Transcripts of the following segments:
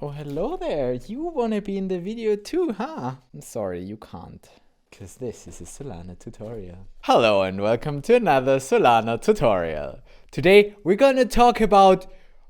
Oh, hello there. You wanna be in the video too, huh? I'm sorry, you can't. Because this is a Solana tutorial. Hello and welcome to another Solana tutorial. Today we're gonna talk about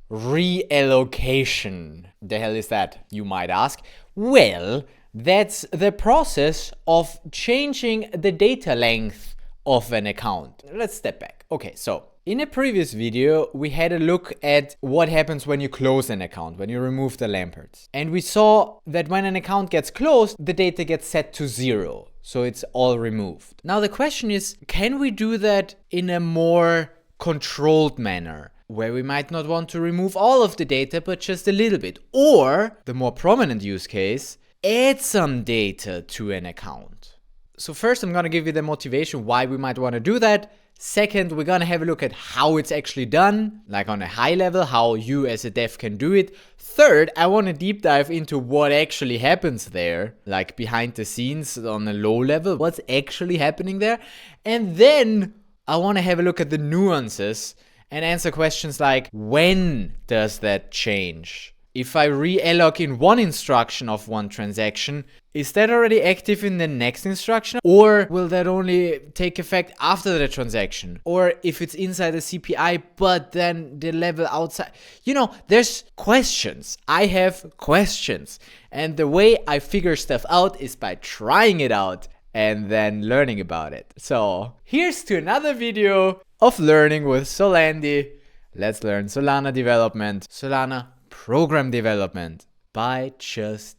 reallocation. The hell is that, you might ask? Well, that's the process of changing the data length of an account. Let's step back. Okay, so in a previous video, we had a look at what happens when you close an account, when you remove the Lamperts. And we saw that when an account gets closed, the data gets set to 0. So it's all removed. Now the question is, can we do that in a more controlled manner, where we might not want to remove all of the data, but just a little bit? Or, the more prominent use case, add some data to an account. So first, I'm going to give you the motivation why we might want to do that. Second, we're going to have a look at how it's actually done, like on a high level, how you as a dev can do it. Third, I want to deep dive into what actually happens there, like behind the scenes on a low level, what's actually happening there. And then I want to have a look at the nuances and answer questions like, when does that change? If I realloc in one instruction of one transaction, is that already active in the next instruction? Or will that only take effect after the transaction? Or if it's inside the CPI, but then the level outside? You know, there's questions. I have questions. And the way I figure stuff out is by trying it out and then learning about it. So here's to another video of learning with Solandy. Let's learn Solana development, Solana program development by just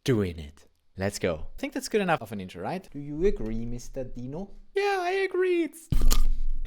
doing it. Let's go. I think that's good enough of an intro, right? Do you agree, Mr. Dino? Yeah, I agree.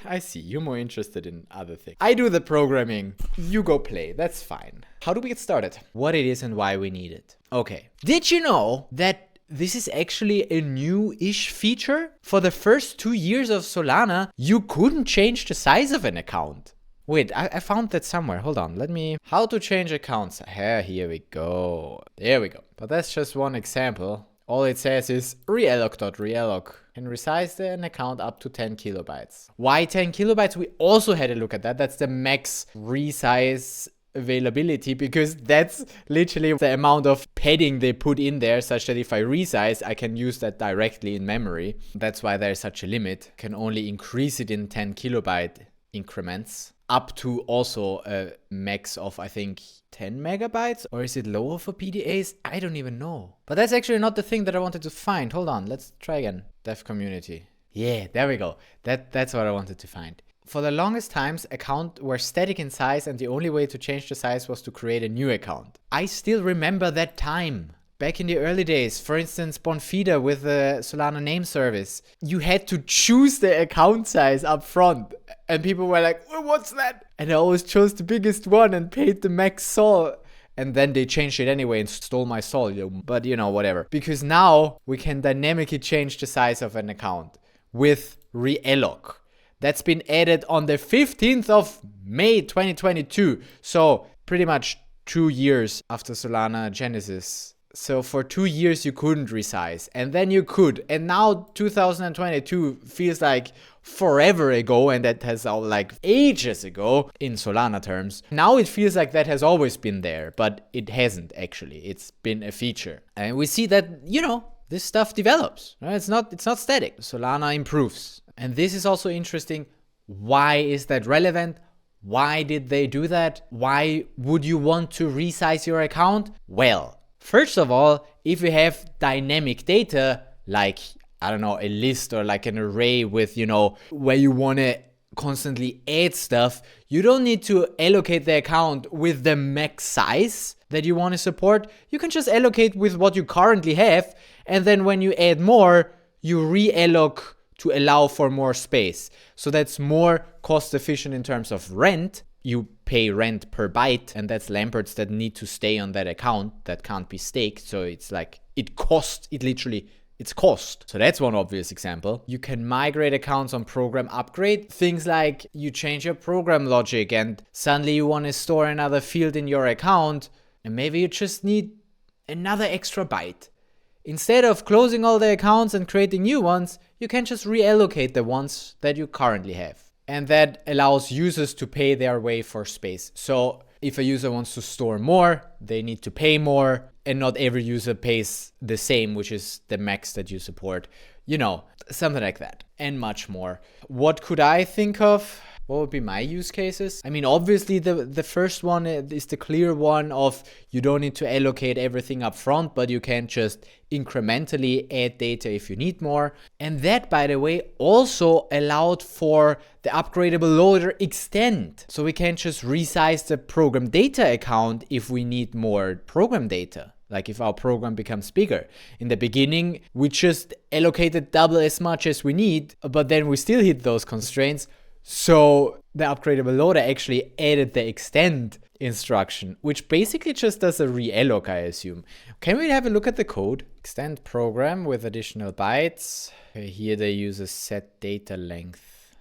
I see, you're more interested in other things. I do the programming, you go play, that's fine. How do we get started? What it is and why we need it. Okay, did you know that this is actually a new-ish feature? For the first 2 years of Solana, you couldn't change the size of an account. Wait, I found that somewhere. Hold on, how to change accounts. Here we go. There we go. But that's just one example. All it says is realloc.realloc can resize an account up to 10 kilobytes. Why 10 kilobytes? We also had a look at that. That's the max resize availability, because that's literally the amount of padding they put in there, such that if I resize, I can use that directly in memory. That's why there's such a limit. Can only increase it in 10 kilobyte increments. Up to also a max of, I think, 10 megabytes? Or is it lower for PDAs? I don't even know. But that's actually not the thing that I wanted to find. Hold on, let's try again. Dev community. Yeah, there we go. That's what I wanted to find. For the longest times, accounts were static in size, and the only way to change the size was to create a new account. I still remember that time. Back in the early days, for instance, Bonfida with the Solana name service, you had to choose the account size up front. And people were like, well, what's that? And I always chose the biggest one and paid the max sol. And then they changed it anyway and stole my sol. But you know, whatever. Because now we can dynamically change the size of an account with Realloc. That's been added on the 15th of May 2022. So pretty much 2 years after Solana Genesis. So for 2 years you couldn't resize, and then you could. And now 2022 feels like forever ago, and that has all like ages ago in Solana terms. Now it feels like that has always been there, but it hasn't actually. It's been a feature. And we see that, you know, this stuff develops, right? It's not static. Solana improves. And this is also interesting. Why is that relevant? Why did they do that? Why would you want to resize your account? Well, first of all, if you have dynamic data, like, I don't know, a list or like an array with, you know, where you want to constantly add stuff, you don't need to allocate the account with the max size that you want to support. You can just allocate with what you currently have. And then when you add more, you realloc to allow for more space. So that's more cost efficient in terms of rent. You pay rent per byte, and that's Lamperts that need to stay on that account that can't be staked. So it's like, it's cost. So that's one obvious example. You can migrate accounts on program upgrade. Things like you change your program logic and suddenly you want to store another field in your account, and maybe you just need another extra byte. Instead of closing all the accounts and creating new ones, you can just reallocate the ones that you currently have. And that allows users to pay their way for space. So If a user wants to store more, they need to pay more, and not every user pays the same, which is the max that you support. You know, something like that, and much more. What could I think of? What would be my use cases? I mean, obviously the first one is the clear one of you don't need to allocate everything up front, but you can just incrementally add data if you need more. And that, by the way, also allowed for the upgradable loader extend. So we can just resize the program data account if we need more program data. Like if our program becomes bigger. In the beginning, we just allocated double as much as we need, but then we still hit those constraints. So the upgradable loader actually added the extend instruction, which basically just does a realloc, I assume. Can we have a look at the code? Extend program with additional bytes. Okay, here they use a set data length,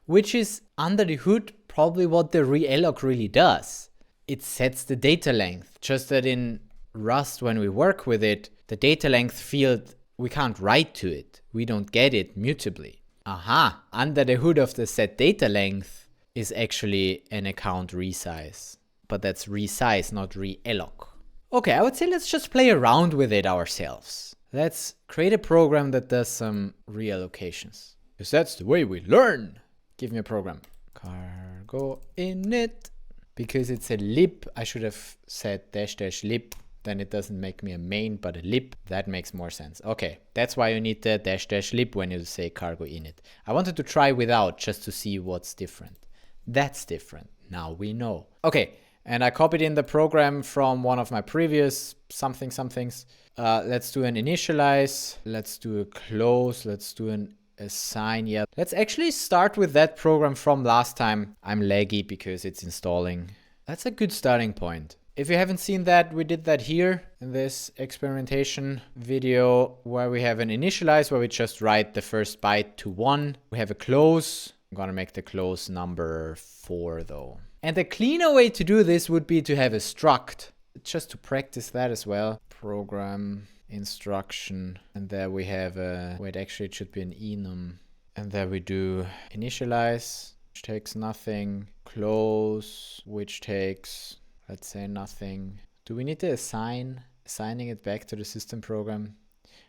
which is under the hood probably what the realloc really does. It sets the data length, just that in Rust, when we work with it, the data length field, we can't write to it. We don't get it mutably. Aha, under the hood of the set data length is actually an account resize. But that's resize, not realloc. Okay, I would say let's just play around with it ourselves. Let's create a program that does some reallocations. Because that's the way we learn. Give me a program. Cargo init. Because it's a lib, I should have said -- lib. Then it doesn't make me a main, but a lib. That makes more sense. Okay, that's why you need the -- lib when you say cargo init. I wanted to try without just to see what's different. That's different. Now we know. Okay, and I copied in the program from one of my previous somethings. Let's do an initialize. Let's do a close. Let's do an assign. Yeah, let's actually start with that program from last time. I'm laggy because it's installing. That's a good starting point. If you haven't seen that, we did that here in this experimentation video where we have an initialize where we just write the first byte to 1. We have a close. I'm gonna make the close number 4 though. And the cleaner way to do this would be to have a struct, just to practice that as well. Program instruction. And there we have a, wait, actually it should be an enum. And there we do initialize, which takes nothing. Close, which takes, let's say, nothing. Do we need to assigning it back to the system program?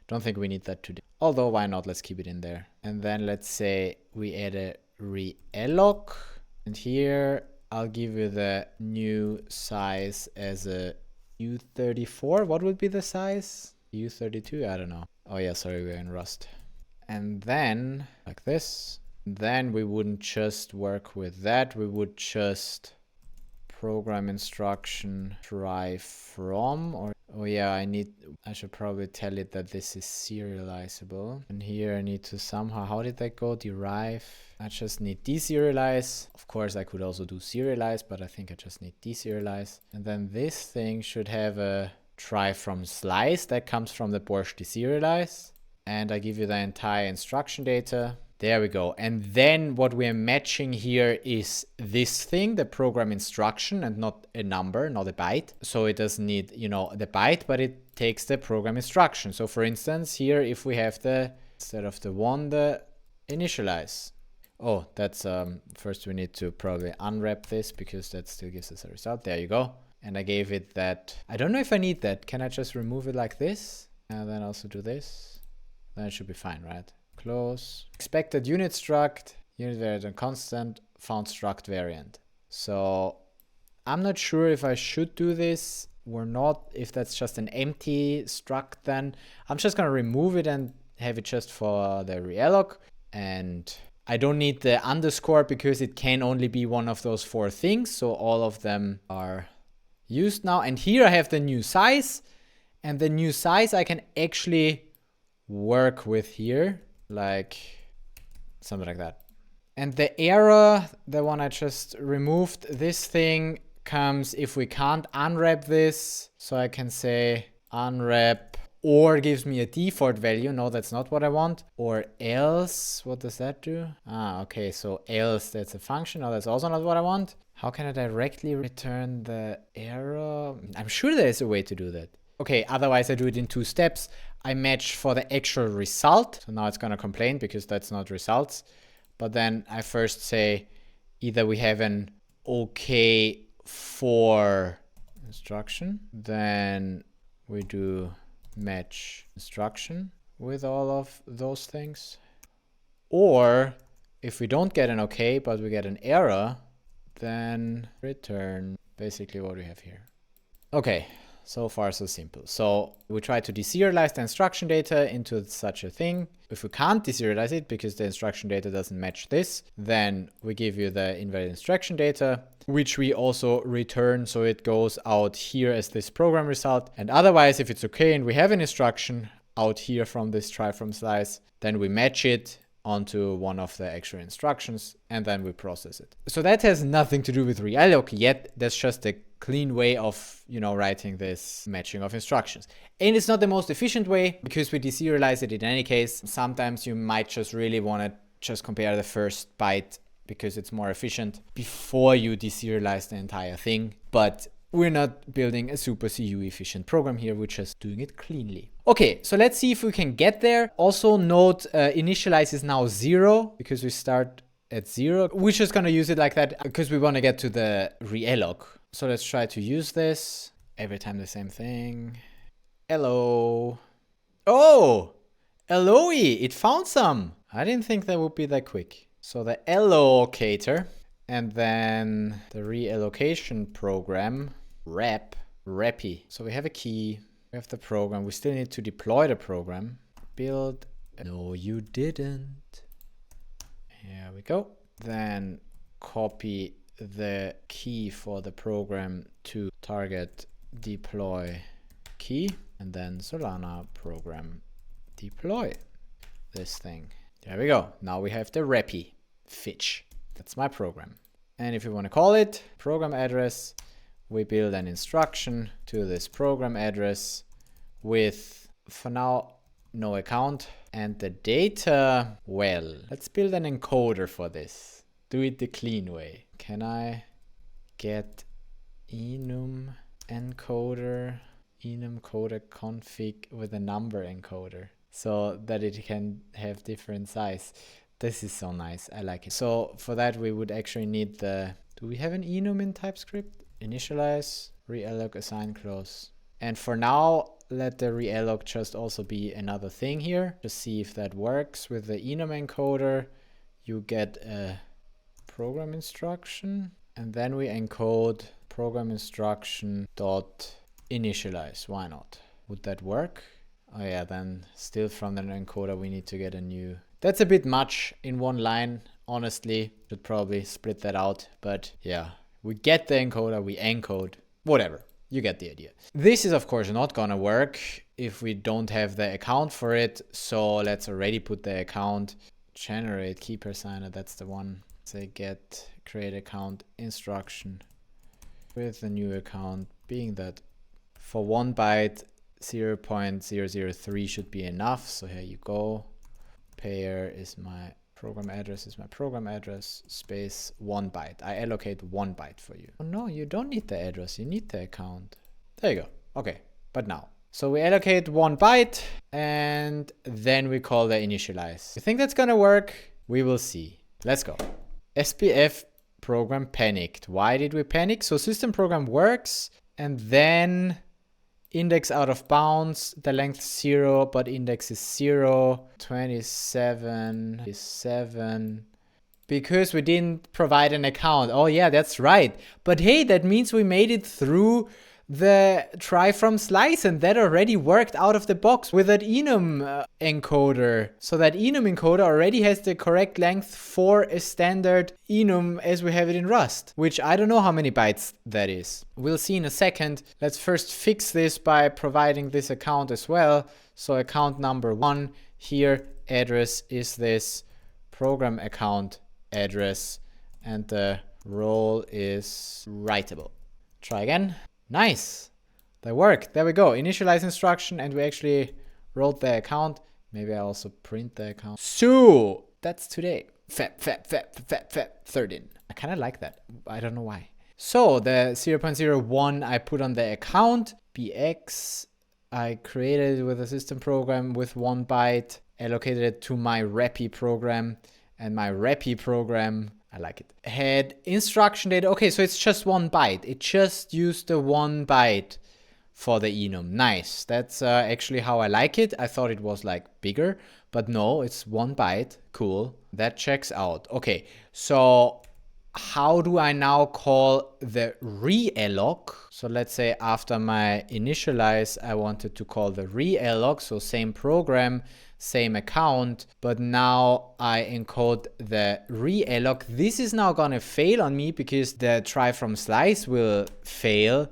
Don't think we need that today. Although, why not? Let's keep it in there. And then let's say we add a realloc. And here I'll give you the new size as a U34. What would be the size? U32? I don't know. Oh yeah, sorry, we're in Rust. And then like this. Then we wouldn't just work with that. We would just program instruction try from, or oh yeah, I should probably tell it that this is serializable. And here I need to somehow, how did that go? Derive. I just need deserialize. Of course I could also do serialize, but I think I just need deserialize. And then this thing should have a try from slice that comes from the Borscht deserialize. And I give you the entire instruction data. There we go. And then what we're matching here is this thing, the program instruction, and not a number, not a byte. So it doesn't need, you know, the byte, but it takes the program instruction. So for instance, here, if we have the, instead of the 1, the initialize. Oh, that's, first we need to probably unwrap this because that still gives us a result. There you go. And I gave it that. I don't know if I need that. Can I just remove it like this? And then also do this? Then it should be fine, right? Close. Expected unit struct, unit variant and constant, found struct variant. So I'm not sure if I should do this or not, if that's just an empty struct then. I'm just gonna remove it and have it just for the realloc. And I don't need the underscore because it can only be one of those 4 things. So all of them are used now. And here I have the new size, and the new size I can actually work with here. Like something like that. And the error, the one I just removed, this thing comes if we can't unwrap this. So I can say unwrap, or gives me a default value. No, that's not what I want. Or else, what does that do? Ah, okay, so else, that's a function. No, that's also not what I want. How can I directly return the error? I'm sure there is a way to do that. Okay, otherwise I do it in 2 steps. I match for the actual result. So now it's gonna complain because that's not results. But then I first say either we have an okay for instruction. Then we do match instruction with all of those things. Or if we don't get an okay, but we get an error, then return basically what we have here. Okay, so far so simple. So we try to deserialize the instruction data into such a thing. If we can't deserialize it because the instruction data doesn't match this, then we give you the invalid instruction data, which we also return. So it goes out here as this program result. And otherwise, if it's okay and we have an instruction out here from this try from slice, then we match it onto one of the actual instructions and then we process it. So that has nothing to do with realloc yet. That's just a clean way of, writing this matching of instructions. And it's not the most efficient way because we deserialize it in any case. Sometimes you might just really want to just compare the first byte because it's more efficient before you deserialize the entire thing. But we're not building a super CU efficient program here. We're just doing it cleanly. Okay, so let's see if we can get there. Also note initialize is now 0 because we start at 0. We're just going to use it like that because we want to get to the realloc. So let's try to use this. Every time the same thing. Hello. Oh, LOE, it found some. I didn't think that would be that quick. So the allocator and then the reallocation program, reppy. So we have a key, we have the program. We still need to deploy the program. Build. No, you didn't. Here we go. Then copy the key for the program to target deploy key and then Solana program deploy this thing. There we go. Now we have the reppy fetch. That's my program. And if you want to call it program address, we build an instruction to this program address with, for now, no account. And the data, well, let's build an encoder for this. Do it the clean way. Can I get enum encoder, enum coder config with a number encoder so that it can have different size? This is so nice. I like it. So for that, we would actually need the, do we have an enum in TypeScript? Initialize, realloc, assign, close. And for now, let the realloc just also be another thing here. Just see if that works. With the enum encoder, you get a program instruction. And then we encode program instruction dot initialize. Why not? Would that work? Oh yeah, then still from the encoder, we need to get a new. That's a bit much in one line, honestly. Should probably split that out. But yeah, we get the encoder, we encode, whatever. You get the idea. This is of course not gonna work if we don't have the account for it. So let's already put the account, generate key persona, that's the one. Say get create account instruction with the new account being that for 1 byte 0.003 should be enough. So here you go. Pair is my program address, space 1 byte. I allocate 1 byte for you. Oh no, you don't need the address, you need the account. There you go. Okay, but now. So we allocate 1 byte and then we call the initialize. You think that's gonna work? We will see. Let's go. SPF program panicked. Why did we panic? So system program works and then index out of bounds, the length 0, but index is 0, 27 is 7. Because we didn't provide an account. Oh yeah, that's right. But hey, that means we made it through the try from slice and that already worked out of the box with that enum encoder. So that enum encoder already has the correct length for a standard enum as we have it in Rust, which I don't know how many bytes that is. We'll see in a second. Let's first fix this by providing this account as well. So account number 1 here, address is this program account address and the role is writable. Try again. Nice. That worked. There we go. Initialize instruction and we actually wrote the account. Maybe I also print the account. So that's today. Feb 13. I kind of like that. I don't know why. So the 0.01 I put on the account. BX I created it with a system program with 1 byte. Allocated it to my reppy program. And my reppy program, I like it. Had instruction data. Okay, so it's just 1 byte. It just used the 1 byte for the enum. Nice. That's actually how I like it. I thought it was like bigger, but no, it's 1 byte. Cool. That checks out. Okay, so how do I now call the realloc? So let's say after my initialize, I wanted to call the realloc. So same program, same account, but now I encode the realloc. This is now gonna fail on me because the try from slice will fail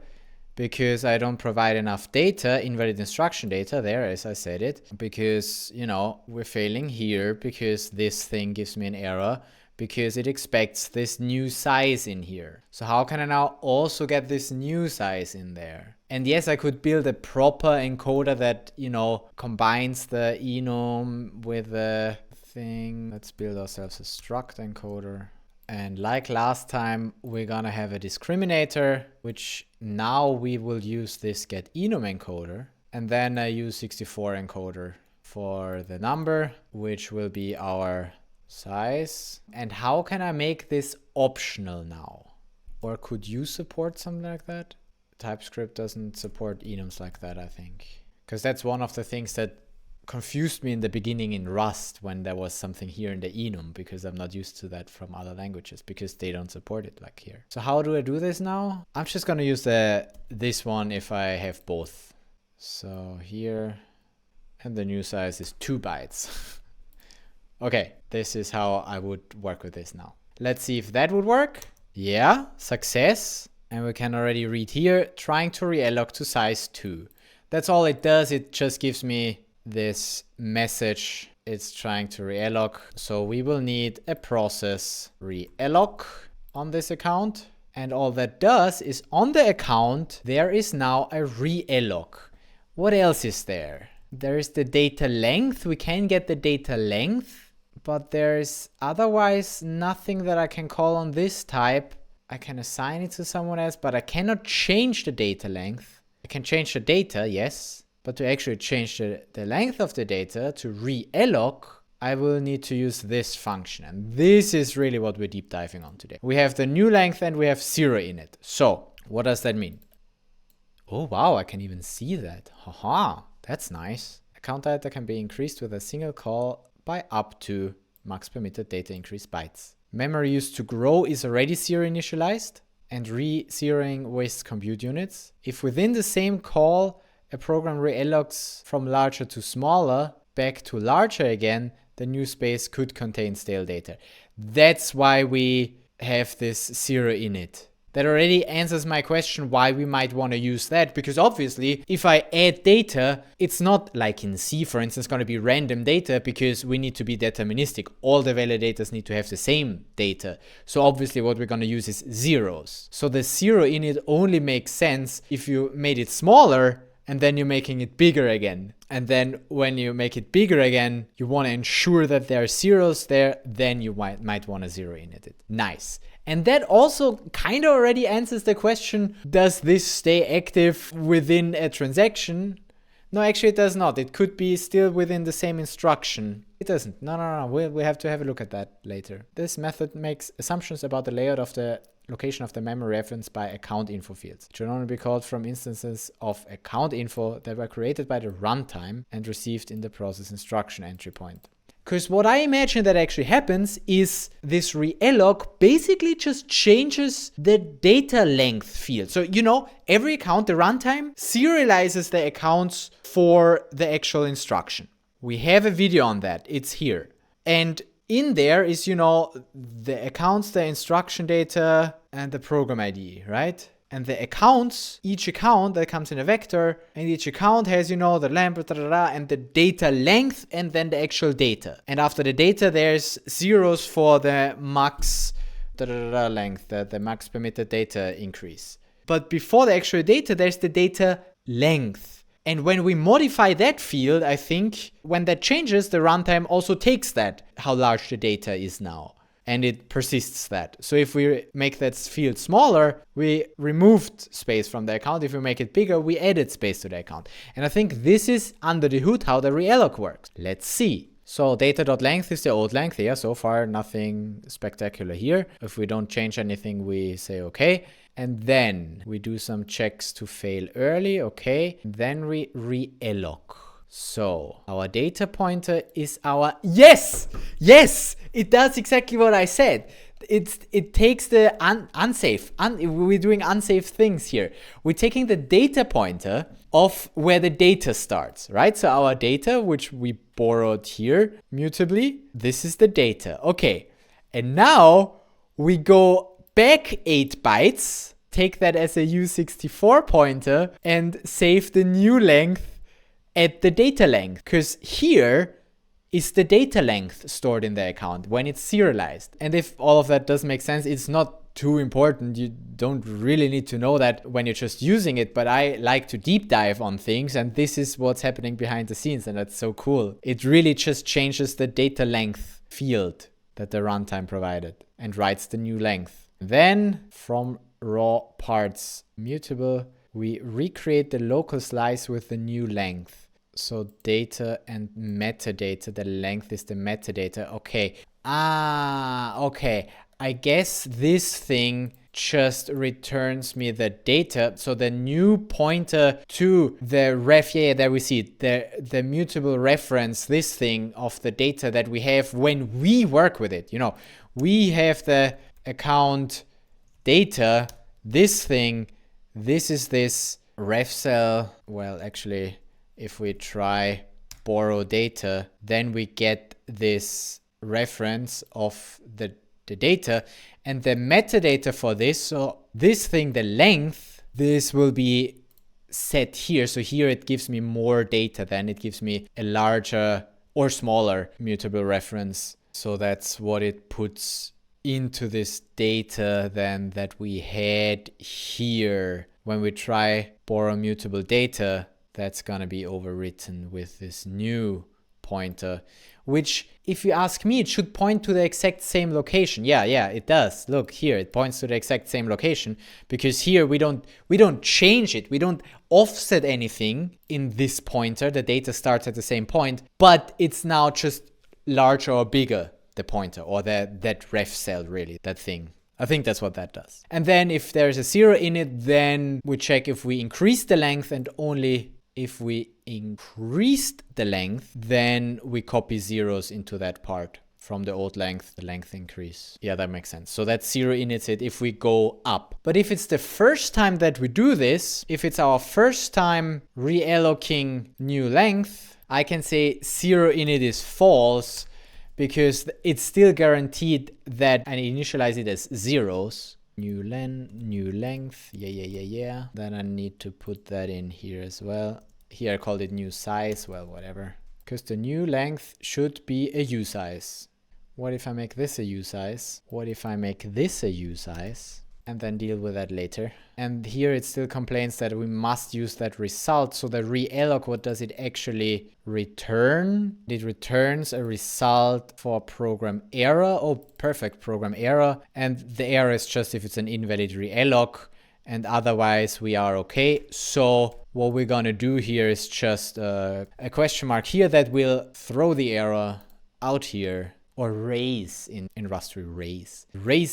because I don't provide enough data, invalid instruction data there, as I said it, because, you know, we're failing here because this thing gives me an error because it expects this new size in here. So how can I now also get this new size in there? And yes, I could build a proper encoder that, you know, combines the enum with the thing. Let's build ourselves a struct encoder. And like last time, we're gonna have a discriminator, which now we will use this getEnum encoder, and then a U64 encoder for the number, which will be our size. And how can I make this optional now? Or could you support something like that? TypeScript doesn't support enums like that, I think. Because that's one of the things that confused me in the beginning in Rust when there was something here in the enum, because I'm not used to that from other languages because they don't support it like here. So how do I do this now? I'm just gonna use this one if I have both. So here, and the new size is 2 bytes. Okay, this is how I would work with this now. Let's see if that would work. Yeah, success. And we can already read here, trying to realloc to size 2. That's all it does. It just gives me this message. It's trying to realloc. So we will need a process realloc on this account. And all that does is on the account, there is now a realloc. What else is there? There is the data length. We can get the data length, but there's otherwise nothing that I can call on this type. I can assign it to someone else, but I cannot change the data length. I can change the data, yes, but to actually change the length of the data to realloc, I will need to use this function. And this is really what we're deep diving on today. We have the new length and we have 0 in it. So what does that mean? Oh, wow, I can even see that. Haha, that's nice. Account data can be increased with a single call by up to max permitted data increase bytes. Memory used to grow is already 0 initialized, and re-zeroing wastes compute units. If within the same call, a program reallocs from larger to smaller, back to larger again, the new space could contain stale data. That's why we have this 0 in it. That already answers my question why we might want to use that, because obviously if I add data, it's not like in C, for instance, going to be random data because we need to be deterministic. All the validators need to have the same data. So obviously what we're going to use is zeros. So the 0 in it only makes sense if you made it smaller and then you're making it bigger again. And then when you make it bigger again, you want to ensure that there are zeros there, then you might want to 0 in it. Nice. And that also kind of already answers the question, does this stay active within a transaction? No, actually it does not. It could be still within the same instruction. It doesn't. No. We have to have a look at that later. This method makes assumptions about the layout of the location of the memory reference by account info fields. It should only be called from instances of account info that were created by the runtime and received in the process instruction entry point. Because what I imagine that actually happens is this realloc basically just changes the data length field. So, you know, every account, the runtime, serializes the accounts for the actual instruction. We have a video on that. It's here. And in there is, you know, the accounts, the instruction data, and the program ID, right? And the accounts, each account that comes in a vector, and each account has, you know, the lamp, and the data length, and then the actual data. And after the data, there's zeros for the max length, the max permitted data increase. But before the actual data, there's the data length. And when we modify that field, I think when that changes, the runtime also takes that, how large the data is now. And it persists that. So if we make that field smaller, we removed space from the account. If we make it bigger, we added space to the account. And I think this is under the hood how the realloc works. Let's see. So data.length is the old length. Yeah, so far nothing spectacular here. If we don't change anything, we say okay. And then we do some checks to fail early. Okay. Then we realloc. So our data pointer is our, yes, it does exactly what I said. It takes the unsafe, we're doing unsafe things here. We're taking the data pointer of where the data starts, right? So our data, which we borrowed here mutably, this is the data. Okay. And now we go back 8 bytes, take that as a U64 pointer and save the new length at the data length, because here is the data length stored in the account when it's serialized. And if all of that does make sense, it's not too important. You don't really need to know that when you're just using it, but I like to deep dive on things, and this is what's happening behind the scenes, and that's so cool. It really just changes the data length field that the runtime provided and writes the new length. Then from raw parts mutable, we recreate the local slice with the new length. So data and metadata, the length is the metadata. Okay. Okay. I guess this thing just returns me the data. So the new pointer to the ref, yeah, there we see it. The mutable reference, this thing of the data that we have when we work with it. You know, we have the account data, this thing, this is this ref cell. Well, actually, if we try borrow data, then we get this reference of the data and the metadata for this. So this thing, the length, this will be set here. So here it gives me more data, then it gives me a larger or smaller mutable reference. So that's what it puts into this data then that we had here. When we try borrow mutable data, that's gonna be overwritten with this new pointer, which, if you ask me, it should point to the exact same location. Yeah, it does. Look here, it points to the exact same location, because here we don't change it. We don't offset anything in this pointer. The data starts at the same point, but it's now just larger or bigger, the pointer, or that ref cell, really, that thing. I think that's what that does. And then if there's a 0 in it, then we check if we increase the length, and only if we increased the length, then we copy zeros into that part from the old length, the length increase. Yeah, that makes sense. So that's 0 inits it if we go up. But if it's the first time that we do this, if it's our first time reallocating new length, I can say 0 init is false, because it's still guaranteed that I initialize it as zeros. New length, yeah. Then I need to put that in here as well. Here I called it new size, well, whatever. Because the new length should be a U size. What if I make this a U size? What if I make this a U size? And then deal with that later. And here it still complains that we must use that result. So the realloc, what does it actually return? It returns a result for program error. Oh, perfect, program error. And the error is just if it's an invalid realloc, and otherwise we are okay. So what we're gonna do here is just a question mark here that will throw the error out here. Or raise in Rust, raise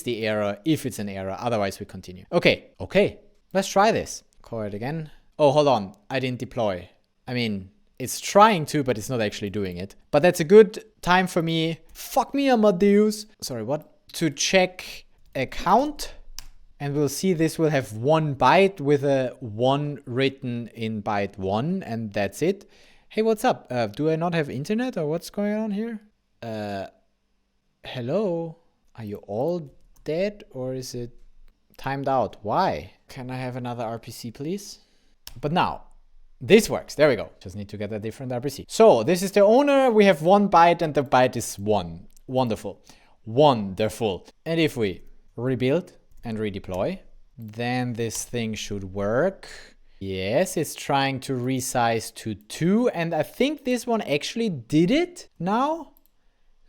the error if it's an error, otherwise we continue. Okay, let's try this. Call it again. Oh, hold on, I didn't deploy. I mean, it's trying to, but it's not actually doing it. But that's a good time for me, fuck me Amadeus, sorry, what? To check account, and we'll see this will have 1 byte with a 1 written in byte 1, and that's it. Hey, what's up? Do I not have internet, or what's going on here? Hello? Are you all dead, or is it timed out? Why? Can I have another RPC, please? But now, this works. There we go. Just need to get a different RPC. So this is the owner. We have 1 byte, and the byte is 1. Wonderful. Wonderful. And if we rebuild and redeploy, then this thing should work. Yes, it's trying to resize to 2, and I think this one actually did it now.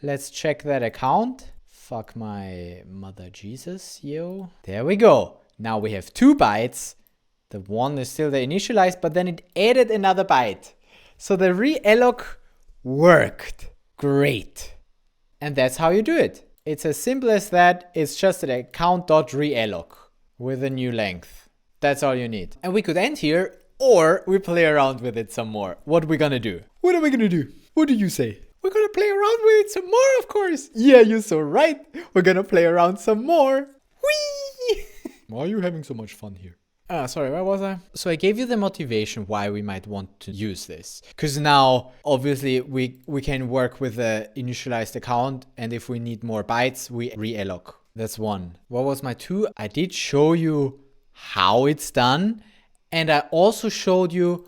Let's check that account. Fuck my mother Jesus, yo. There we go. Now we have 2 bytes. The 1 is still the initialized, but then it added another byte. So the realloc worked. Great. And that's how you do it. It's as simple as that. It's just an account.realloc with a new length. That's all you need. And we could end here, or we play around with it some more. What are we gonna do? What are we gonna do? What do you say? We're gonna play around with it some more, of course. Yeah, you're so right. We're gonna play around some more. Whee! Why are you having so much fun here? Sorry, where was I? So I gave you the motivation why we might want to use this. Because now, obviously, we can work with the initialized account. And if we need more bytes, we realloc. That's one. What was my two? I did show you how it's done. And I also showed you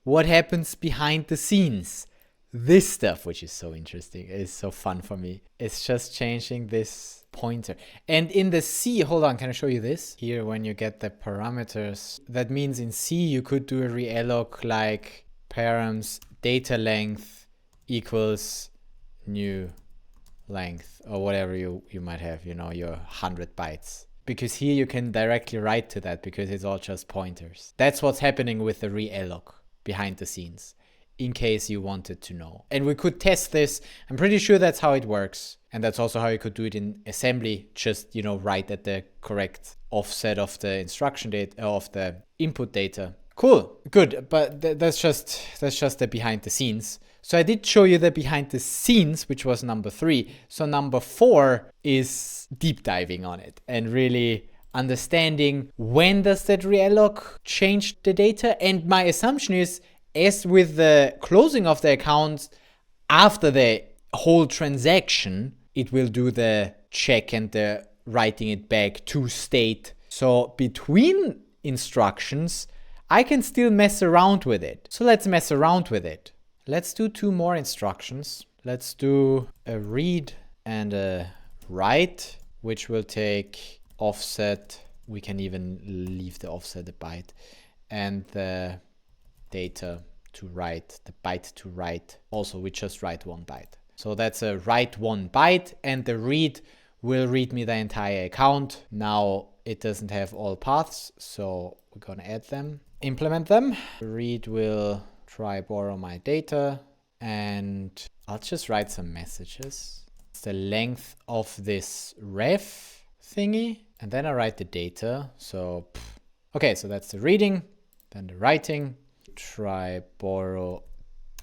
what happens behind the scenes. This stuff, which is so interesting, is so fun for me. It's just changing this pointer. And in the C, hold on, can I show you this? Here, when you get the parameters, that means in C, you could do a realloc like params data length equals new length, or whatever you might have, you know, your 100 bytes. Because here you can directly write to that because it's all just pointers. That's what's happening with the realloc behind the scenes, in case you wanted to know. And we could test this. I'm pretty sure that's how it works. And that's also how you could do it in assembly. Just, you know, write at the correct offset of the instruction data, of the input data. Cool, good. But that's just the behind the scenes. So I did show you the behind the scenes, which was number 3. So number 4 is deep diving on it and really understanding when does that realloc change the data. And my assumption is, as with the closing of the account, after the whole transaction, it will do the check and the writing it back to state. So between instructions, I can still mess around with it. So let's mess around with it. Let's do 2 more instructions. Let's do a read and a write, which will take offset. We can even leave the offset a byte, and the data to write, the byte to write. Also, we just write 1 byte. So that's a write 1 byte, and the read will read me the entire account. Now it doesn't have all paths, so we're gonna add them, implement them. Read will try borrow my data, and I'll just write some messages. It's the length of this ref thingy, and then I write the data. So, okay, so that's the reading, then the writing. Try borrow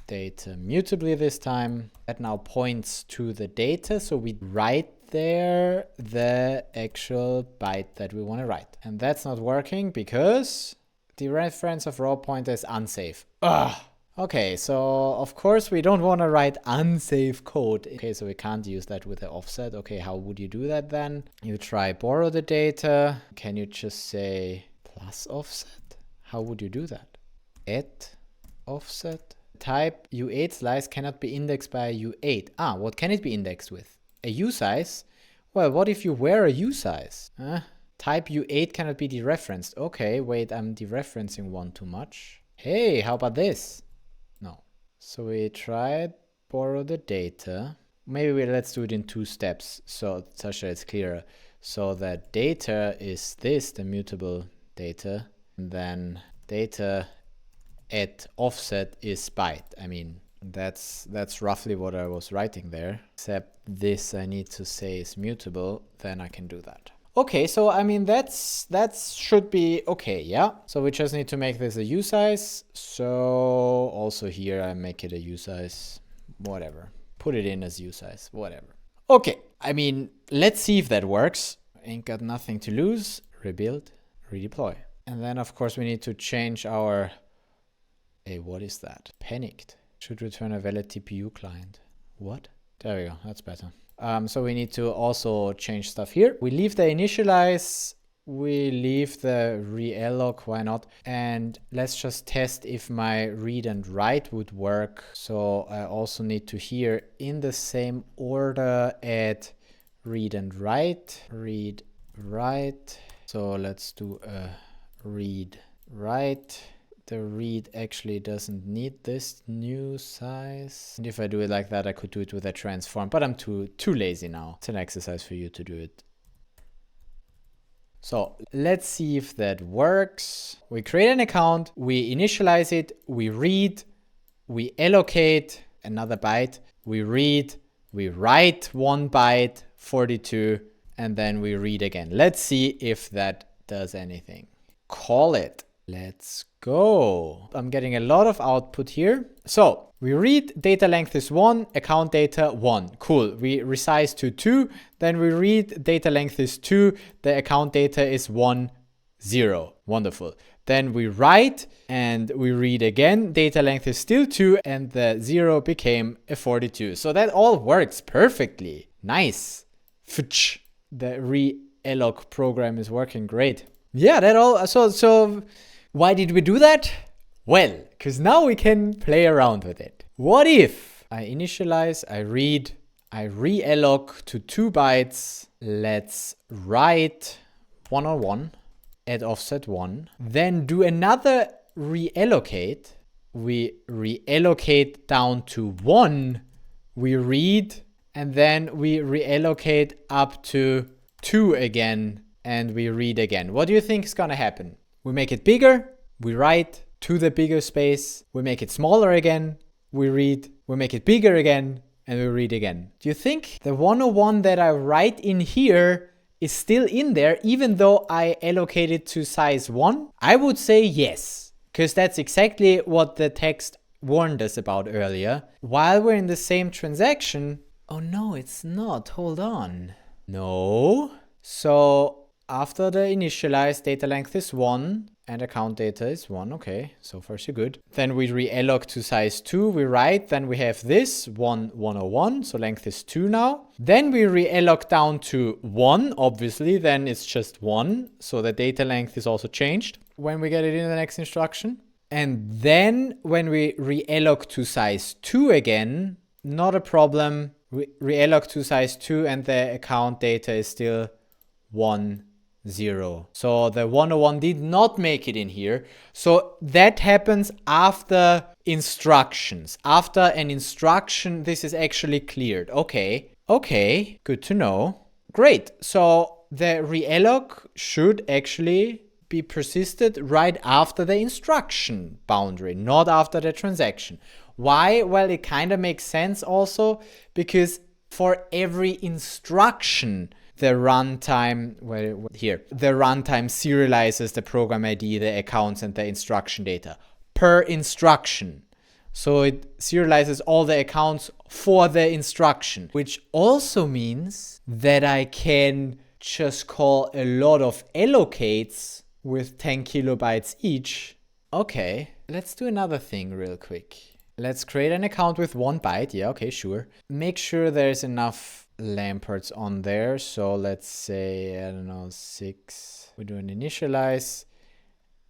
data mutably this time. That now points to the data, so we write there the actual byte that we want to write. And that's not working because the reference of raw pointer is unsafe. Ugh. Okay, so of course we don't want to write unsafe code. Okay, so we can't use that with the offset. Okay, how would you do that then? You try borrow the data. Can you just say plus offset? How would you do that? Add offset. Type U8 slice cannot be indexed by a U8. What can it be indexed with? A U size? Well, what if you wear a U size? Type U8 cannot be dereferenced. Okay, wait, I'm dereferencing one too much. Hey, how about this? No. So we tried borrow the data. Maybe let's do it in 2 steps such that it's clearer. So that data is this, the mutable data, and then data at offset is byte. I mean, that's roughly what I was writing there, except this I need to say is mutable, then I can do that. Okay, so I mean, that should be okay, yeah? So we just need to make this a U size. So also here I make it a U size, whatever. Put it in as U size, whatever. Okay, I mean, let's see if that works. Ain't got nothing to lose. Rebuild, redeploy. And then of course we need to change our, hey, what is that? Panicked. Should return a valid TPU client. What? There we go, that's better. So we need to also change stuff here. We leave the initialize, we leave the realloc, why not? And let's just test if my read and write would work. So I also need to here in the same order add read and write, read, write. So let's do a read, write. The read actually doesn't need this new size. And if I do it like that, I could do it with a transform, but I'm too lazy now. It's an exercise for you to do it. So let's see if that works. We create an account, we initialize it, we read, we allocate another byte, we read, we write 1 byte, 42, and then we read again. Let's see if that does anything. Call it. Let's go. I'm getting a lot of output here. So we read, data length is 1, account data 1. Cool. We resize to 2. Then we read, data length is 2, the account data is 1, 0. Wonderful. Then we write and we read again, data length is still 2 and the 0 became a 42. So that all works perfectly. Nice. Fitch. The Realloc program is working great. Yeah, that all. So why did we do that? Well, because now we can play around with it. What if I initialize, I read, I realloc to 2 bytes. Let's write 101 at offset 1. Then do another reallocate. We reallocate down to 1. We read, and then we reallocate up to 2 again. And we read again. What do you think is going to happen? We make it bigger, we write to the bigger space, we make it smaller again, we read, we make it bigger again, and we read again. Do you think the 101 that I write in here is still in there, even though I allocate it to size 1? I would say yes, because that's exactly what the text warned us about earlier. While we're in the same transaction, oh no, it's not, hold on. No, so after the initialize, data length is 1 and account data is 1. Okay, so far so good. Then we realloc to size 2. We write, then we have this 101. So length is 2 now. Then we realloc down to 1. Obviously, then it's just 1. So the data length is also changed when we get it in the next instruction. And then when we realloc to size 2 again, not a problem. We realloc to size 2 and the account data is still 1, 0. So the 101 did not make it in here. So that happens after instructions. After an instruction, this is actually cleared. Okay, good to know. Great. So the realloc should actually be persisted right after the instruction boundary, not after the transaction. Why? Well, it kind of makes sense also because for every instruction, the runtime, the runtime serializes the program ID, the accounts, and the instruction data per instruction. So it serializes all the accounts for the instruction, which also means that I can just call a lot of allocates with 10 kilobytes each. Okay, let's do another thing real quick. Let's create an account with 1 byte. Yeah, okay, sure. Make sure there's enough Lamperts on there. So let's say, I don't know, 6. We do an initialize.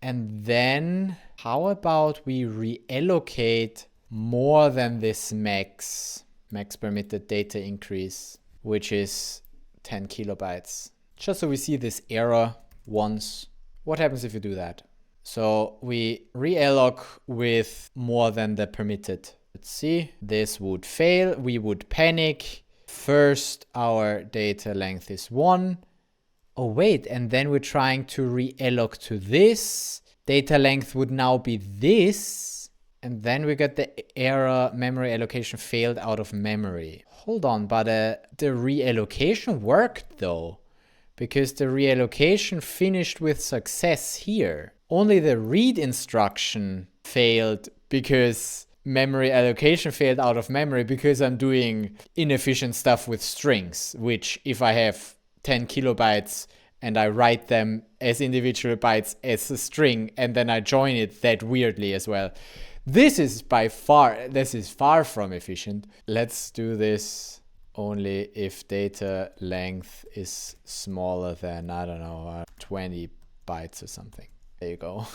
And then how about we reallocate more than this max permitted data increase, which is 10 kilobytes. Just so we see this error once. What happens if you do that? So we realloc with more than the permitted. Let's see, this would fail. We would panic. First, our data length is 1. Oh, wait, and then we're trying to realloc to this. Data length would now be this. And then we get the error, memory allocation failed out of memory. Hold on, but the reallocation worked though, because the reallocation finished with success here. Only the read instruction failed because memory allocation failed out of memory because I'm doing inefficient stuff with strings, which if I have 10 kilobytes and I write them as individual bytes as a string and then I join it that weirdly as well. This is far from efficient. Let's do this only if data length is smaller than, I don't know, 20 bytes or something. There you go.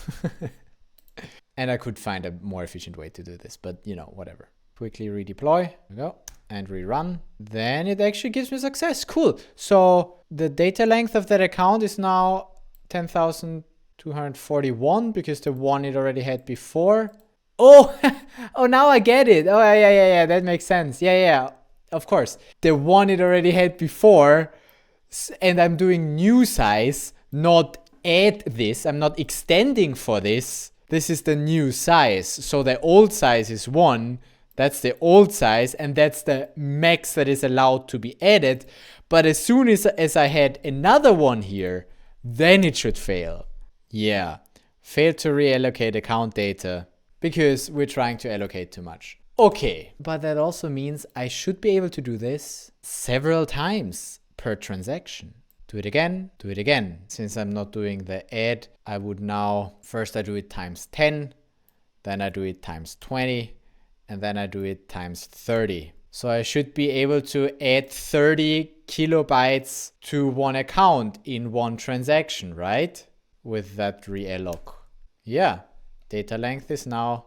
And I could find a more efficient way to do this, but you know, whatever. Quickly redeploy, there we go, and rerun. Then it actually gives me success. Cool. So the data length of that account is now 10,241 because the one it already had before. Oh, oh, now I get it. Oh, yeah, that makes sense. Yeah, of course. The one it already had before, and I'm doing new size, not add this. I'm not extending for this. This is the new size. So the old size is 1. That's the old size, and that's the max that is allowed to be added. But as soon as I had another one here, then it should fail. Yeah, failed to reallocate account data because we're trying to allocate too much. Okay, but that also means I should be able to do this several times per transaction. Do it again, do it again. Since I'm not doing the add, I would now, first I do it times 10, then I do it times 20, and then I do it times 30. So I should be able to add 30 kilobytes to one account in one transaction, right? With that realloc. Yeah, data length is now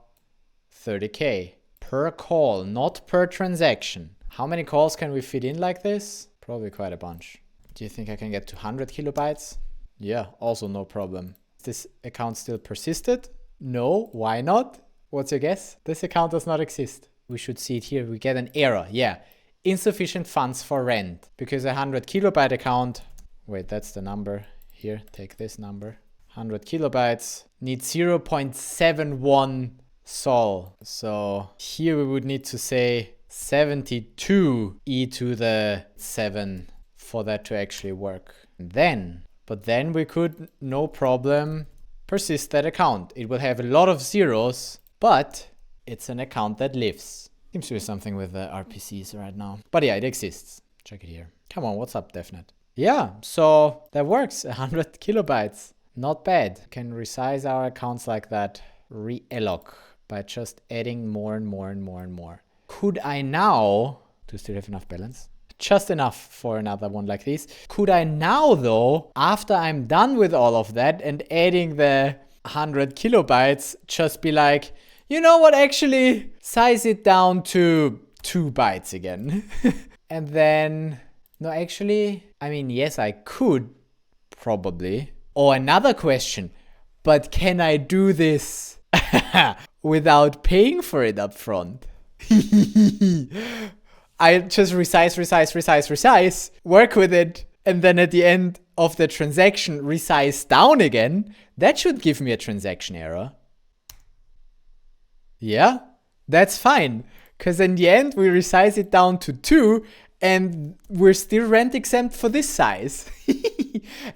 30K per call, not per transaction. How many calls can we fit in like this? Probably quite a bunch. Do you think I can get to 100 kilobytes? Yeah, also no problem. Is this account still persisted? No, why not? What's your guess? This account does not exist. We should see it here. We get an error. Yeah, insufficient funds for rent. Because a 100 kilobyte account, wait, that's the number. Here, take this number. 100 kilobytes needs 0.71 sol. So here we would need to say 72 e to the 7 for that to actually work. But then we could, no problem, persist that account. It will have a lot of zeros, but it's an account that lives. Seems to be something with the RPCs right now. But yeah, it exists. Check it here. Come on, what's up, DevNet? Yeah, so that works. 100 kilobytes. Not bad. Can resize our accounts like that. Realloc by just adding more and more and more and more. Could I now, do you still have enough balance? Just enough for another one like this. Could I now though, after I'm done with all of that and adding the 100 kilobytes, just be like, you know what, actually size it down to 2 bytes again. And then, no, actually, I mean, yes, I could probably. Or another question, but can I do this without paying for it up front? I just resize, work with it, and then at the end of the transaction, resize down again. That should give me a transaction error. Yeah, that's fine. Because in the end, we resize it down to 2, and we're still rent exempt for this size.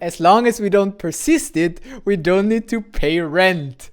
As long as we don't persist it, we don't need to pay rent.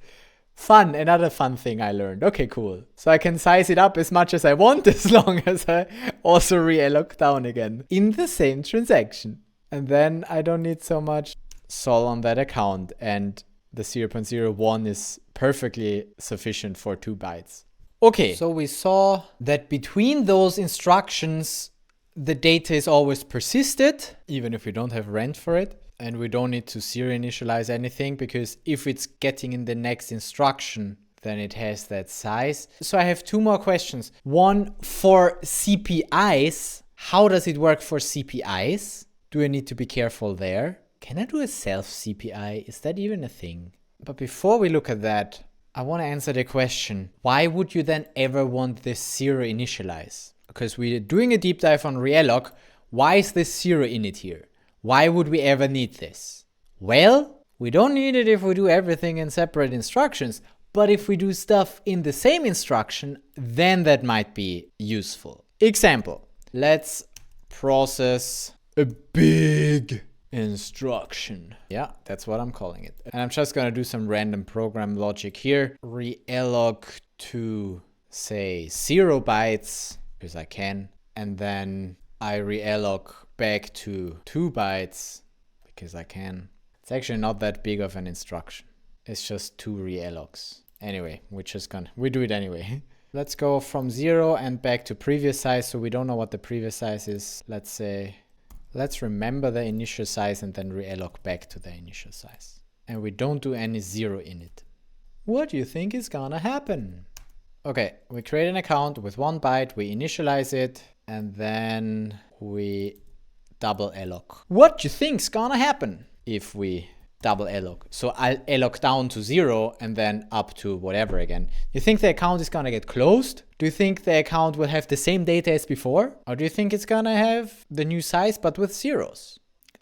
Fun, another fun thing I learned. Okay, cool. So I can size it up as much as I want as long as I also realloc down again in the same transaction. And then I don't need so much sol on that account, and the 0.01 is perfectly sufficient for 2 bytes. Okay, so we saw that between those instructions, the data is always persisted, even if we don't have rent for it. And we don't need to serial initialize anything, because if it's getting in the next instruction, then it has that size. So I have 2 more questions. One, for CPIs, how does it work for CPIs? Do I need to be careful there? Can I do a self CPI? Is that even a thing? But before we look at that, I want to answer the question, why would you then ever want this zero initialize? Because we're doing a deep dive on Realloc. Why is this 0 in it here? Why would we ever need this? Well, we don't need it if we do everything in separate instructions, but if we do stuff in the same instruction, then that might be useful. Example, let's process a big instruction. Yeah, that's what I'm calling it. And I'm just going to do some random program logic here. Realloc to, say, 0 bytes, because I can, and then I realloc back to 2 bytes because I can. It's actually not that big of an instruction. It's just 2 reallocs. Anyway, we do it anyway. Let's go from 0 and back to previous size. So we don't know what the previous size is. Let's remember the initial size and then realloc back to the initial size. And we don't do any 0 in it. What do you think is gonna happen? Okay, we create an account with 1 byte, we initialize it, and then we double alloc. What do you think's gonna happen if we double alloc? So I'll alloc down to 0 and then up to whatever again. You think the account is gonna get closed? Do you think the account will have the same data as before? Or do you think it's gonna have the new size but with zeros?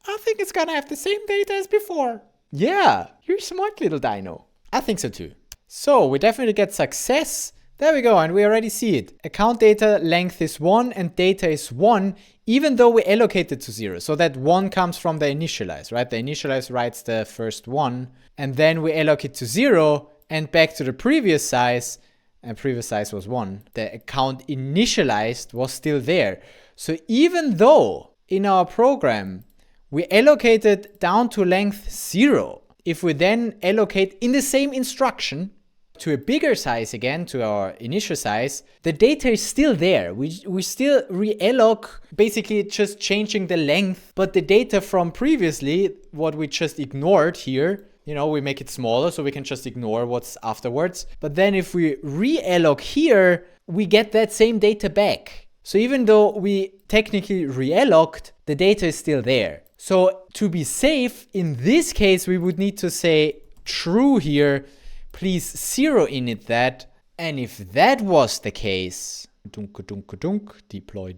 I think it's gonna have the same data as before. Yeah, you're a smart little dino. I think so too. So we definitely get success There we go, and we already see it. Account data length is 1 and data is 1, even though we allocate it to 0. So that 1 comes from the initialize, right? The initialize writes the first 1, and then we allocate to 0 and back to the previous size, and previous size was 1. The account initialized was still there. So even though in our program we allocated down to length 0, if we then allocate in the same instruction to a bigger size again, to our initial size, the data is still there. We still realloc, basically just changing the length, but the data from previously, what we just ignored here, we make it smaller so we can just ignore what's afterwards. But then if we realloc here, we get that same data back. So even though we technically realloced, the data is still there. So to be safe, in this case, we would need to say true here, please zero init that. And if that was the case, deploy,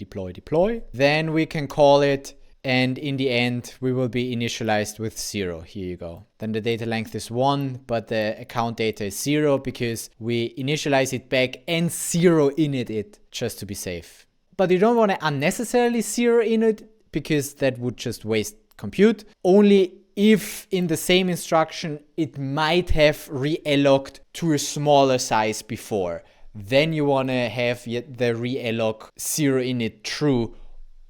then we can call it, and in the end, we will be initialized with 0. Here you go. Then the data length is 1, but the account data is 0 because we initialize it back and 0 init it just to be safe. But you don't want to unnecessarily 0 init because that would just waste compute. Only if in the same instruction it might have realloced to a smaller size before. Then you want to have the realloc 0 init true,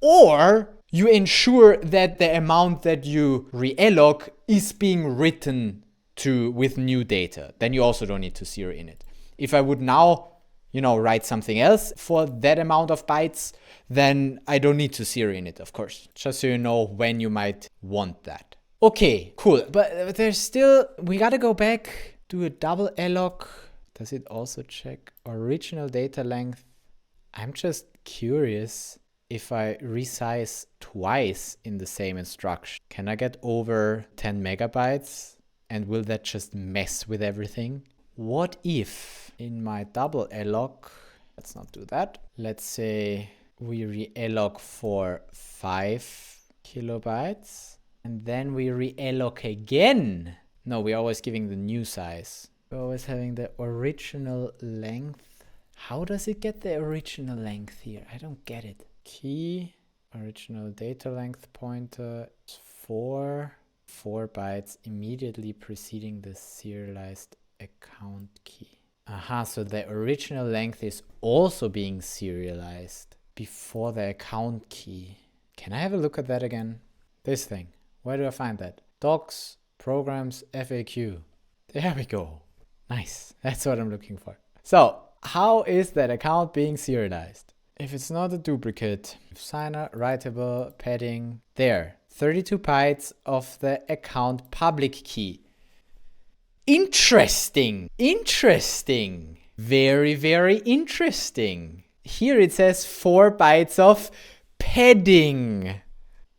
or you ensure that the amount that you realloc is being written to with new data. Then you also don't need to 0 init. If I would now, write something else for that amount of bytes, then I don't need to 0 init, of course, just so you know when you might want that. Okay, cool. But there's still, we got to go back, do a double alloc. Does it also check original data length? I'm just curious if I resize twice in the same instruction. Can I get over 10 megabytes? And will that just mess with everything? What if in my double alloc, let's not do that. Let's say we realloc for 5 kilobytes. And then we realloc again. No, we're always giving the new size. We're always having the original length. How does it get the original length here? I don't get it. Key, original data length pointer is 4 bytes immediately preceding the serialized account key. Aha, so the original length is also being serialized before the account key. Can I have a look at that again? This thing. Where do I find that? Docs, programs, FAQ. There we go. Nice. That's what I'm looking for. So how is that account being serialized? If it's not a duplicate, signer, writable, padding, there. 32 bytes of the account public key. Interesting. Very, very interesting. Here it says 4 bytes of padding.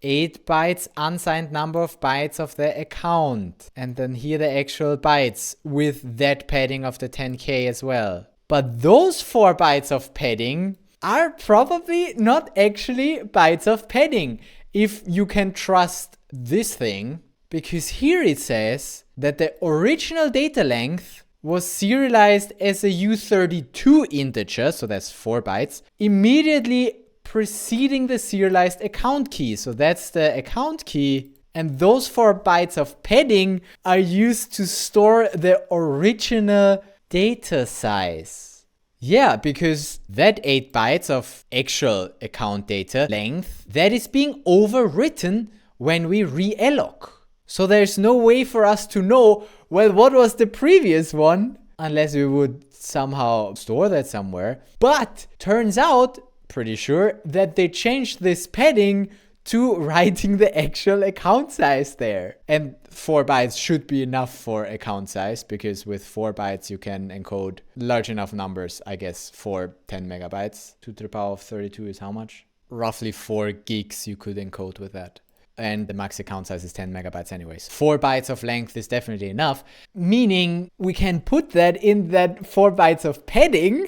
8 bytes unsigned number of bytes of the account. And then here the actual bytes with that padding of the 10K as well. But those 4 bytes of padding are probably not actually bytes of padding, if you can trust this thing. Because here it says that the original data length was serialized as a U32 integer, so that's 4 bytes, immediately preceding the serialized account key. So that's the account key. And those 4 bytes of padding are used to store the original data size. Yeah, because that 8 bytes of actual account data length, that is being overwritten when we realloc. So there's no way for us to know, well, what was the previous one, unless we would somehow store that somewhere. But turns out, pretty sure, that they changed this padding to writing the actual account size there. And 4 bytes should be enough for account size, because with 4 bytes you can encode large enough numbers, I guess, for 10 megabytes. 2 to the power of 32 is how much? Roughly 4 gigs you could encode with that. And the max account size is 10 megabytes anyways. 4 bytes of length is definitely enough, meaning we can put that in that 4 bytes of padding.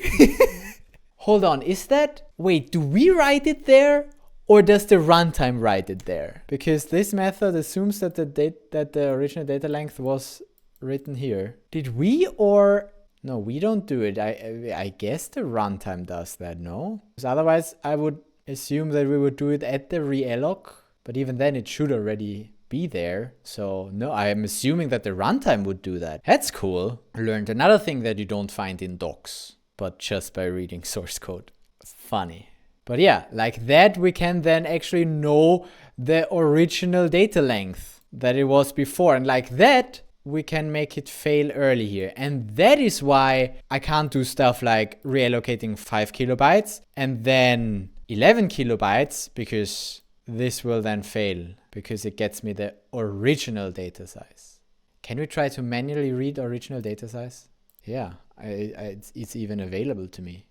Hold on, is that... Wait, do we write it there? Or does the runtime write it there? Because this method assumes that the original data length was written here. Did we or No, we don't do it. I guess the runtime does that, no? Because otherwise I would assume that we would do it at the realloc, but even then it should already be there. So no, I am assuming that the runtime would do that. That's cool. I learned another thing that you don't find in docs, but just by reading source code. Funny. But yeah, like that we can then actually know the original data length that it was before. And like that, we can make it fail early here. And that is why I can't do stuff like reallocating 5 kilobytes and then 11 kilobytes, because this will then fail because it gets me the original data size. Can we try to manually read original data size? Yeah, it's even available to me.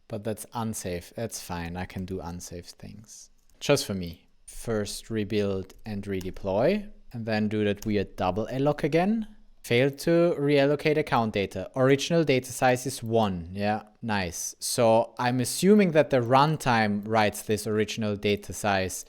But that's unsafe. That's fine. I can do unsafe things. Just for me. First rebuild and redeploy. And then do that weird double alloc again. Failed to reallocate account data. Original data size is 1. Yeah, nice. So I'm assuming that the runtime writes this original data size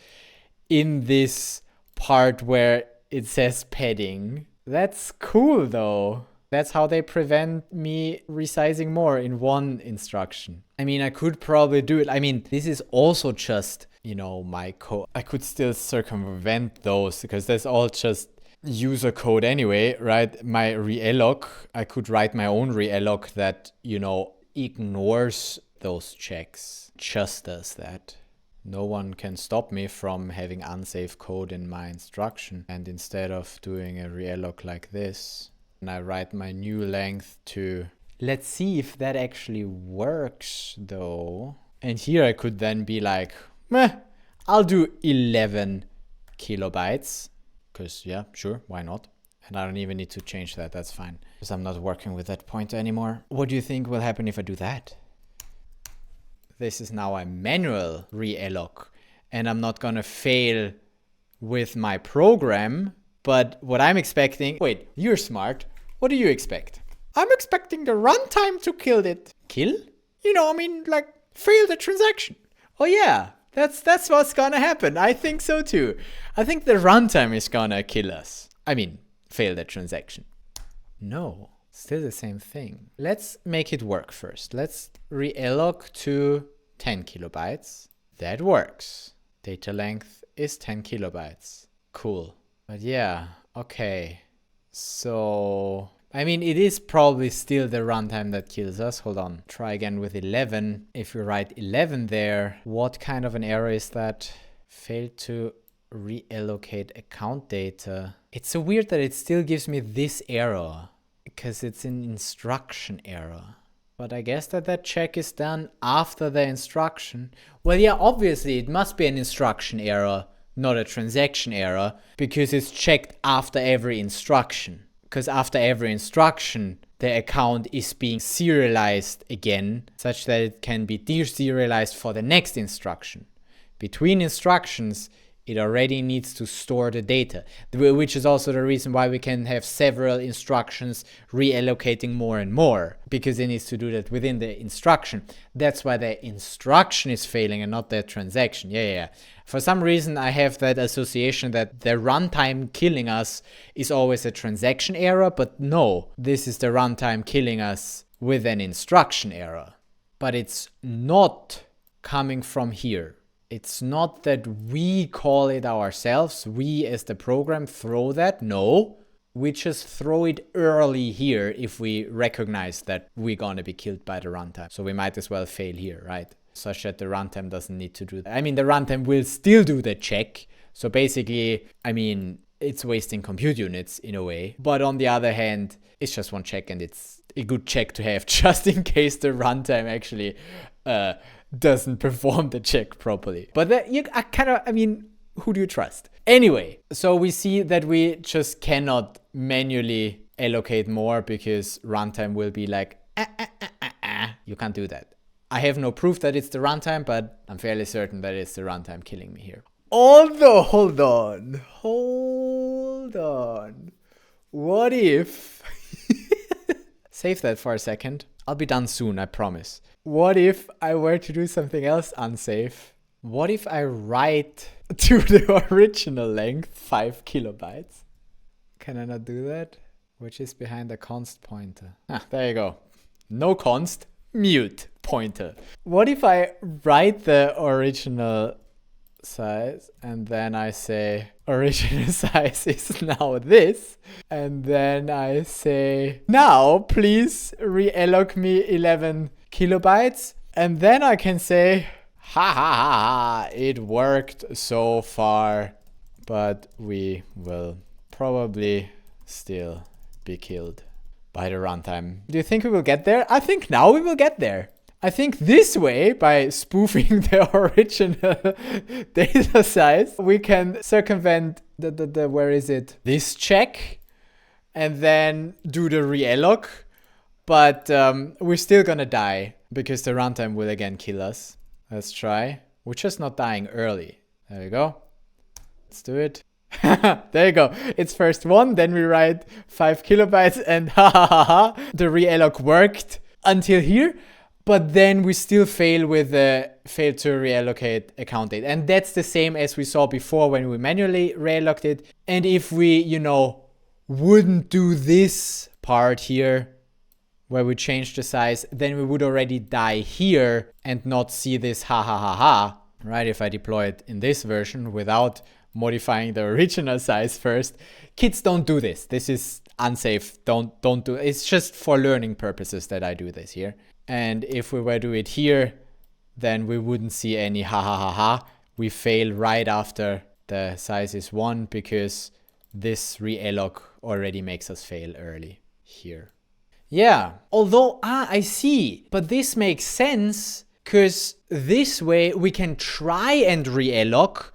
in this part where it says padding. That's cool though. That's how they prevent me resizing more in one instruction. I mean, I could probably do it. I mean, this is also just, you know, my code. I could still circumvent those because that's all just user code anyway, right? My realloc, I could write my own realloc that, you know, ignores those checks. Just does that. No one can stop me from having unsafe code in my instruction. And instead of doing a realloc like this, and I write my new length to, let's see if that actually works though. And here I could then be like, meh, I'll do 11 kilobytes. Because yeah, sure, why not? And I don't even need to change that, that's fine. Because I'm not working with that pointer anymore. What do you think will happen if I do that? This is now a manual realloc. And I'm not gonna fail with my program. But what I'm expecting, wait, you're smart. What do you expect? I'm expecting the runtime to kill it. Kill? You know, I mean, like, fail the transaction. Oh yeah, that's what's gonna happen. I think so too. I think the runtime is gonna kill us. I mean, fail the transaction. No, still the same thing. Let's make it work first. Let's realloc to 10 kilobytes. That works. Data length is 10 kilobytes. Cool. But yeah, okay. So, I mean, it is probably still the runtime that kills us. Hold on. Try again with 11. If we write 11 there, what kind of an error is that? Failed to reallocate account data. It's so weird that it still gives me this error because it's an instruction error. But I guess that check is done after the instruction. Well, yeah, obviously it must be an instruction error, not a transaction error, because it's checked after every instruction. Because after every instruction, the account is being serialized again, such that it can be deserialized for the next instruction. Between instructions, it already needs to store the data, which is also the reason why we can have several instructions reallocating more and more, because it needs to do that within the instruction. That's why the instruction is failing and not the transaction. Yeah. For some reason, I have that association that the runtime killing us is always a transaction error, but no, this is the runtime killing us with an instruction error. But it's not coming from here. It's not that we call it ourselves, we as the program throw that, no. We just throw it early here if we recognize that we're gonna be killed by the runtime. So we might as well fail here, right? Such that the runtime doesn't need to do that. I mean, the runtime will still do the check. So basically, I mean, it's wasting compute units in a way. But on the other hand, it's just one check and it's a good check to have just in case the runtime actually doesn't perform the check properly. But I mean, who do you trust? Anyway, so we see that we just cannot manually allocate more because runtime will be like, you can't do that. I have no proof that it's the runtime, but I'm fairly certain that it's the runtime killing me here. Although, hold on. What if... Save that for a second. I'll be done soon, I promise. What if I were to do something else unsafe? What if I write to the original length 5 kilobytes? Can I not do that? Which is behind the const pointer. There you go. no const, mute pointer. What if I write the original size and then I say original size is now this, and then I say now please realloc me 11 kilobytes, and then I can say ha ha ha ha, it worked so far, but we will probably still be killed by the runtime. Do you think we will get there? I think now we will get there. I think this way, by spoofing the original data size, we can circumvent the where is it? This check, and then do the realloc. But we're still gonna die because the runtime will again kill us. Let's try. We're just not dying early. There we go. Let's do it. There you go. It's first one, then we write 5 kilobytes, and ha ha ha ha. The realloc worked until here. But then we still fail with the fail to reallocate account date. And that's the same as we saw before when we manually reallocate it. And if we, wouldn't do this part here where we change the size, then we would already die here and not see this ha ha ha ha, right? If I deploy it in this version without modifying the original size first. Kids, don't do this. This is unsafe. Don't do it. It's just for learning purposes that I do this here. And if we were to do it here, then we wouldn't see any ha ha ha ha. We fail right after the size is 1 because this realloc already makes us fail early here. Yeah, although, I see. But this makes sense because this way we can try and realloc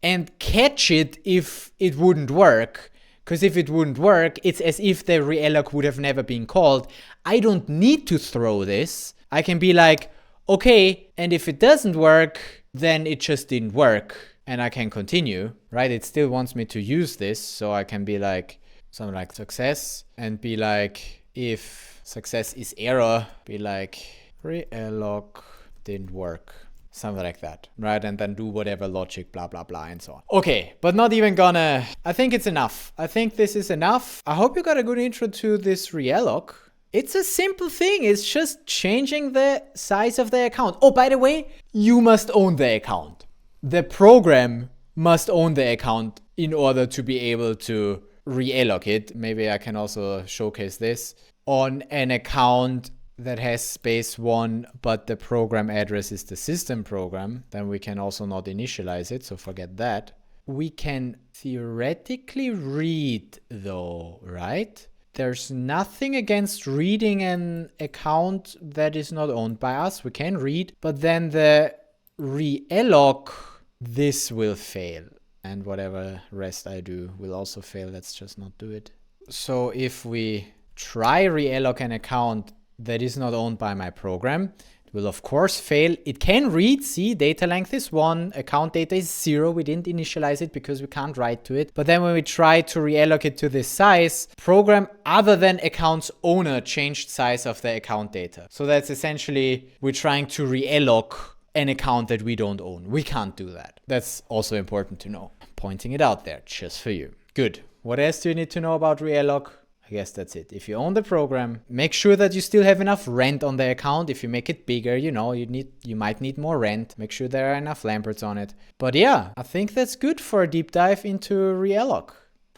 and catch it if it wouldn't work. Because if it wouldn't work, it's as if the realloc would have never been called. I don't need to throw this. I can be like, okay, and if it doesn't work, then it just didn't work. And I can continue, right? It still wants me to use this. So I can be like, something like success, and be like, if success is error, be like, realloc didn't work. Something like that, right? And then do whatever logic, blah, blah, blah, and so on. Okay, but not even gonna... I think it's enough. I think this is enough. I hope you got a good intro to this realloc. It's a simple thing. It's just changing the size of the account. Oh, by the way, you must own the account. The program must own the account in order to be able to realloc it. Maybe I can also showcase this. On an account that has space 1, but the program address is the system program, then we can also not initialize it, so forget that. We can theoretically read though, right? There's nothing against reading an account that is not owned by us. We can read, but then the realloc, this will fail. And whatever rest I do will also fail. Let's just not do it. So if we try realloc an account that is not owned by my program, it will of course fail. It can read, see, data length is 1, account data is 0. We didn't initialize it because we can't write to it. But then when we try to realloc it to this size, program other than account's owner changed size of the account data. So that's essentially, we're trying to realloc an account that we don't own. We can't do that. That's also important to know. Pointing it out there just for you. Good. What else do you need to know about realloc? I guess that's it. If you own the program, make sure that you still have enough rent on the account. If you make it bigger, you might need more rent. Make sure there are enough lamberts on it. But yeah, I think that's good for a deep dive into realloc.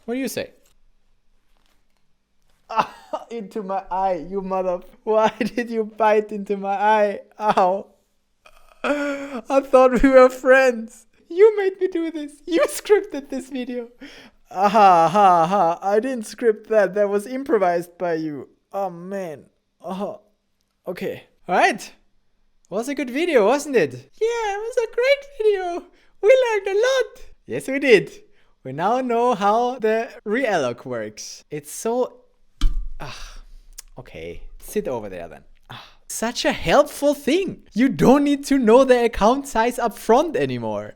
What do you say? Into my eye, you mother... Why did you bite into my eye? Ow. I thought we were friends. You made me do this. You scripted this video. Aha, ha, ha. I didn't script that. That was improvised by you. Oh, man. Oh, okay. All right. Was a good video, wasn't it? Yeah, it was a great video. We learned a lot. Yes, we did. We now know how the realloc works. It's so... okay. Sit over there then. Such a helpful thing. You don't need to know the account size up front anymore.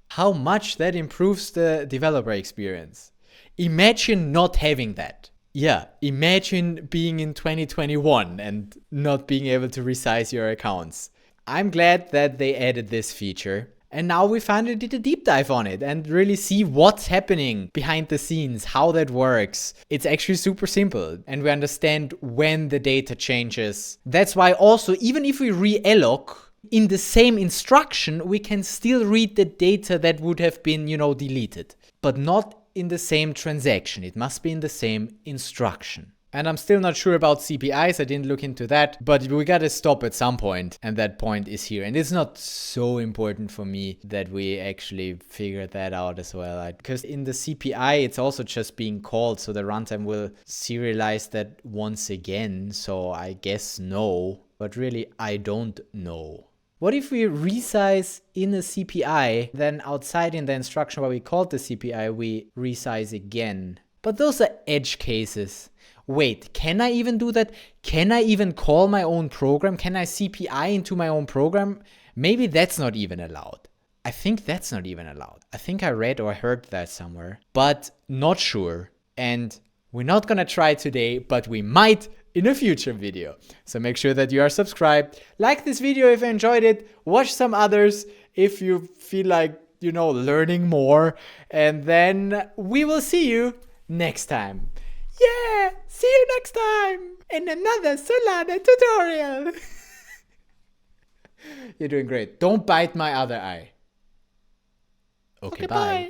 How much that improves the developer experience. Imagine not having that. Yeah, imagine being in 2021 and not being able to resize your accounts. I'm glad that they added this feature. And now we finally did a deep dive on it and really see what's happening behind the scenes, how that works. It's actually super simple and we understand when the data changes. That's why also, even if we realloc in the same instruction, we can still read the data that would have been, deleted, but not in the same transaction. It must be in the same instruction. And I'm still not sure about CPIs, I didn't look into that, but we gotta stop at some point, and that point is here. And it's not so important for me that we actually figure that out as well, because in the CPI, it's also just being called, so the runtime will serialize that once again, so I guess no, but really, I don't know. What if we resize in a CPI, then outside in the instruction where we called the CPI, we resize again? But those are edge cases. Wait, can I even do that? Can I even call my own program? Can I CPI into my own program? Maybe that's not even allowed. I think that's not even allowed. I think I read or heard that somewhere, but not sure. And we're not gonna try today, but we might in a future video. So make sure that you are subscribed. Like this video if you enjoyed it. Watch some others if you feel like, learning more. And then we will see you next time. Yeah, see you next time in another Solana tutorial. You're doing great. Don't bite my other eye. Okay, bye.